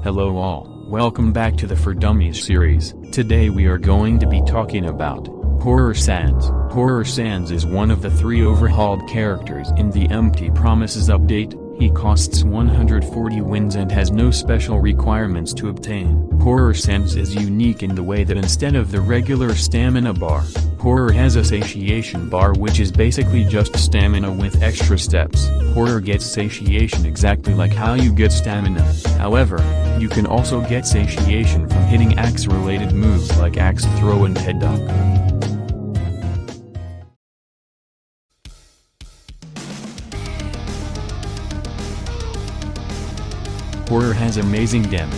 Hello all, welcome back to the For Dummies series. Today we are going to be talking about Horror Sans. Horror Sans is one of the 3 overhauled characters in the Empty Promises update. He costs 140 wins and has no special requirements to obtain. Horror Sans is unique in the way that instead of the regular stamina bar, Horror has a satiation bar, which is basically just stamina with extra steps. Horror gets satiation exactly like how you get stamina. However, you can also get satiation from hitting axe-related moves like axe throw and head duck. Horror has amazing damage,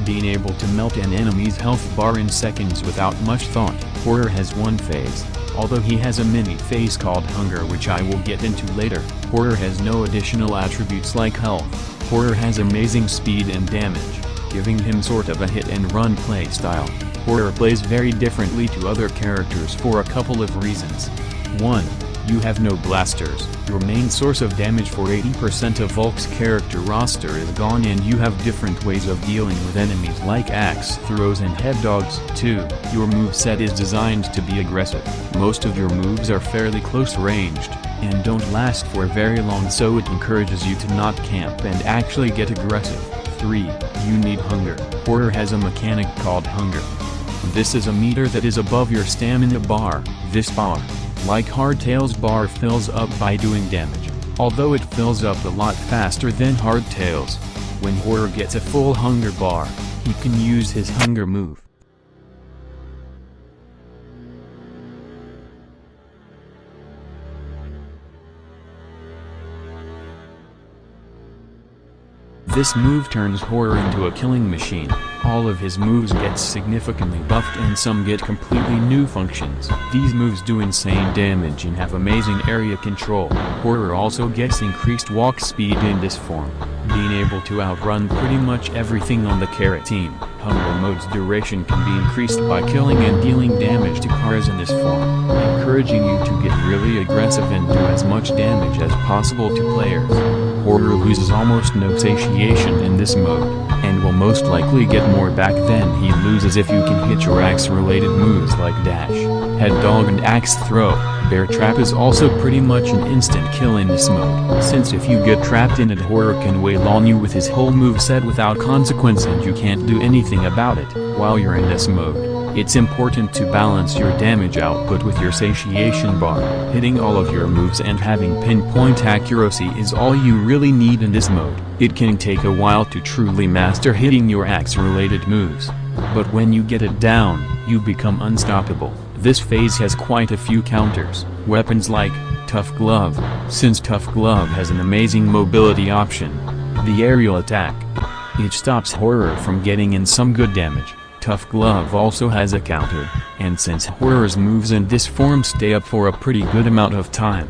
being able to melt an enemy's health bar in seconds without much thought. Horror has one phase, although he has a mini phase called Hunger, which I will get into later. Horror has no additional attributes like health. Horror has amazing speed and damage, giving him sort of a hit-and-run playstyle. Horror plays very differently to other characters for a couple of reasons. 1. You have no blasters. Your main source of damage for 80% of Vulk's character roster is gone, and you have different ways of dealing with enemies like axe throws and head dogs. 2. Your moveset is designed to be aggressive. Most of your moves are fairly close ranged, and don't last for very long, so it encourages you to not camp and actually get aggressive. 3. You need Hunger. Horror has a mechanic called Hunger. This is a meter that is above your stamina bar. This bar, like Hardtail's bar, fills up by doing damage, although it fills up a lot faster than Hardtail's. When Horror gets a full Hunger bar, he can use his Hunger move. This move turns Horror into a killing machine. All of his moves get significantly buffed and some get completely new functions. These moves do insane damage and have amazing area control. Horror also gets increased walk speed in this form, being able to outrun pretty much everything on the Chara team. Hunger mode's duration can be increased by killing and dealing damage to cars in this form, encouraging you to get really aggressive and do as much damage as possible to players. Horror loses almost no satiation in this mode, and will most likely get more back than he loses if you can hit your axe-related moves like dash, head dog and axe throw. Bear trap is also pretty much an instant kill in this mode, since if you get trapped in it, Horror can wail on you with his whole moveset without consequence and you can't do anything about it. While you're in this mode, it's important to balance your damage output with your satiation bar. Hitting all of your moves and having pinpoint accuracy is all you really need in this mode. It can take a while to truly master hitting your axe-related moves, but when you get it down, you become unstoppable. This phase has quite a few counters. Weapons like Tough Glove, since Tough Glove has an amazing mobility option. The aerial attack, it stops Horror from getting in some good damage. Tough Glove also has a counter, and since Horror's moves in this form stay up for a pretty good amount of time,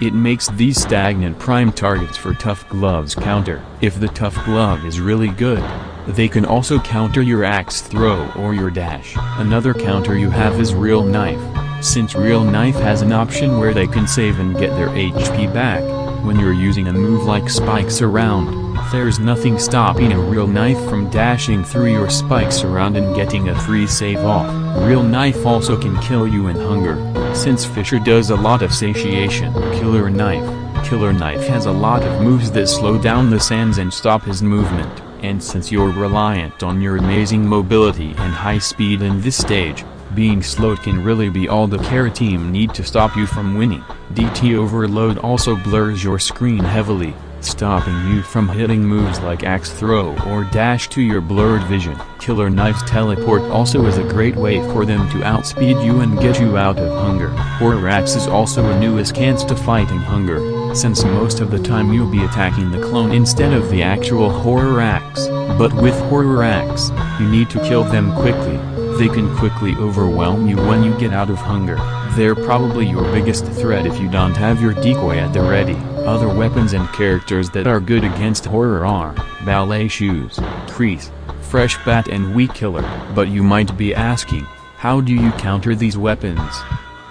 it makes these stagnant prime targets for Tough Glove's counter. If the Tough Glove is really good, they can also counter your axe throw or your dash. Another counter you have is Real Knife, since Real Knife has an option where they can save and get their HP back. When you're using a move like spikes around, there's nothing stopping a Real Knife from dashing through your spikes around and getting a free save off. Real Knife also can kill you in Hunger, since Fisher does a lot of satiation. Killer Knife has a lot of moves that slow down the Sans and stop his movement, and since you're reliant on your amazing mobility and high speed in this stage, being slowed can really be all the Chara team need to stop you from winning. DT Overload also blurs your screen heavily, stopping you from hitting moves like axe throw or dash to your blurred vision. Killer Knife's teleport also is a great way for them to outspeed you and get you out of Hunger. Horror Axe is also a newest chance to fight in Hunger, since most of the time you'll be attacking the clone instead of the actual Horror Axe. But with Horror Axe, you need to kill them quickly. They can quickly overwhelm you when you get out of Hunger. They're probably your biggest threat if you don't have your decoy at the ready. Other weapons and characters that are good against Horror are Ballet Shoes, Crease, Fresh Bat and Weak Killer. But you might be asking, how do you counter these weapons?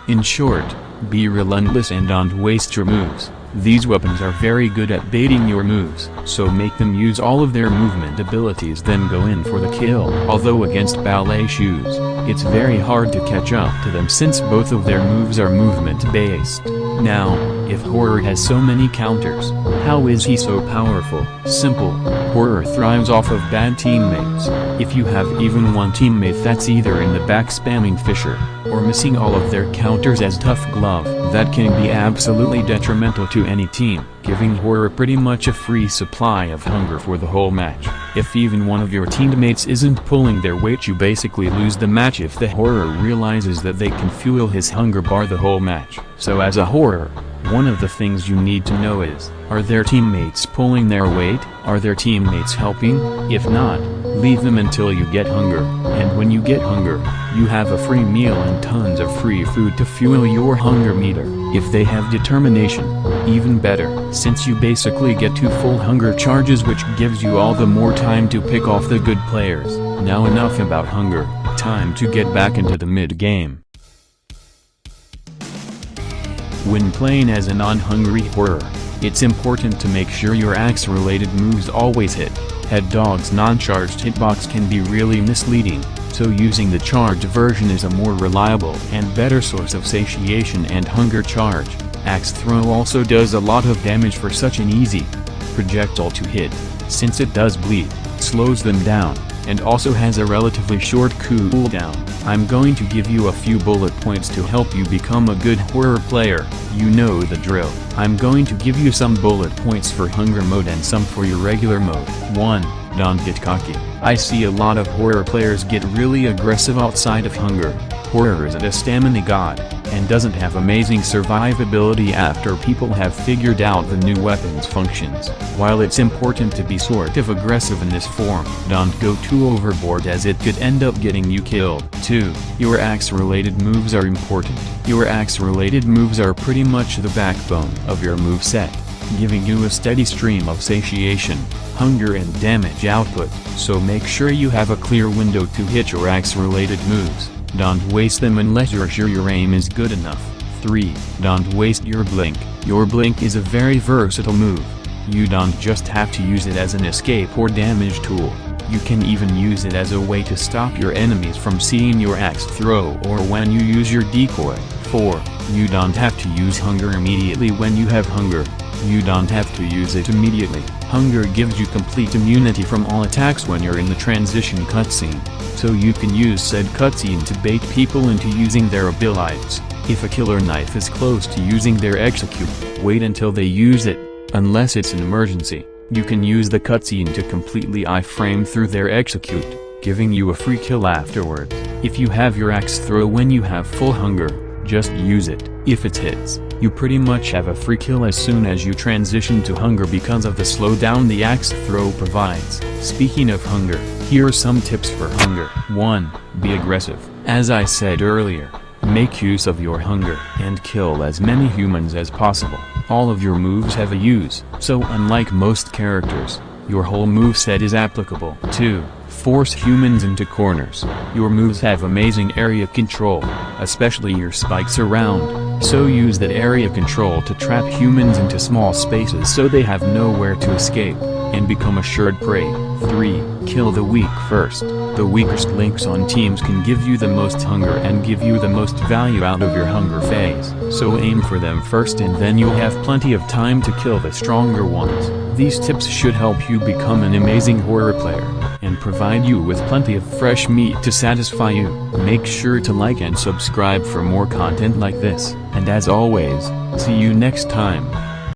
In short, be relentless and don't waste your moves. These weapons are very good at baiting your moves, so make them use all of their movement abilities, then go in for the kill. Although against ballet shoes, it's very hard to catch up to them since both of their moves are movement based. Now, if Horror has so many counters, how is he so powerful? Simple. Horror thrives off of bad teammates. If you have even one teammate that's either in the back spamming Fisher, or missing all of their counters as Tough Glove, that can be absolutely detrimental to any team, giving Horror pretty much a free supply of hunger for the whole match. If even one of your teammates isn't pulling their weight, you basically lose the match if the Horror realizes that they can fuel his hunger bar the whole match. So as a Horror, one of the things you need to know is, are their teammates pulling their weight? Are their teammates helping? If not, leave them until you get hunger, and when you get hunger, you have a free meal and tons of free food to fuel your hunger meter. If they have determination, even better, since you basically get 2 full hunger charges, which gives you all the more time to pick off the good players. Now enough about hunger, time to get back into the mid-game. When playing as a non-hungry Horror, it's important to make sure your axe-related moves always hit. Head Dog's non-charged hitbox can be really misleading, so using the charged version is a more reliable and better source of satiation and hunger charge. Axe throw also does a lot of damage for such an easy projectile to hit, since it does bleed, slows them down, and also has a relatively short cooldown. I'm going to give you a few bullet points to help you become a good Horror player. You know the drill. I'm going to give you some bullet points for hunger mode and some for your regular mode. 1. Don't get cocky. I see a lot of Horror players get really aggressive outside of hunger. Horror isn't a stamina god, and doesn't have amazing survivability after people have figured out the new weapons functions. While it's important to be sort of aggressive in this form, don't go too overboard as it could end up getting you killed. 2. Your axe-related moves are important. Your axe-related moves are pretty much the backbone of your moveset, giving you a steady stream of satiation, hunger and damage output, so make sure you have a clear window to hit your axe-related moves. Don't waste them unless you're sure your aim is good enough. 3. Don't waste your blink. Your blink is a very versatile move. You don't just have to use it as an escape or damage tool. You can even use it as a way to stop your enemies from seeing your axe throw or when you use your decoy. 4. You don't have to use hunger immediately when you have hunger. You don't have to use it immediately. Hunger gives you complete immunity from all attacks when you're in the transition cutscene, so you can use said cutscene to bait people into using their abilities. If a killer knife is close to using their execute, wait until they use it, unless it's an emergency. You can use the cutscene to completely iframe through their execute, giving you a free kill afterwards. If you have your axe throw when you have full hunger, just use it. If it hits, you pretty much have a free kill as soon as you transition to hunger because of the slowdown the axe throw provides. Speaking of hunger, here are some tips for hunger. 1. Be aggressive. As I said earlier, make use of your hunger and kill as many humans as possible. All of your moves have a use, so unlike most characters, your whole moveset is applicable. 2. Force humans into corners. Your moves have amazing area control, especially your spikes around, so use that area control to trap humans into small spaces so they have nowhere to escape, and become assured prey. 3. Kill the weak first. The weakest links on teams can give you the most hunger and give you the most value out of your hunger phase, so aim for them first and then you'll have plenty of time to kill the stronger ones. These tips should help you become an amazing Horror player, and provide you with plenty of fresh meat to satisfy you. Make sure to like and subscribe for more content like this, and as always, see you next time.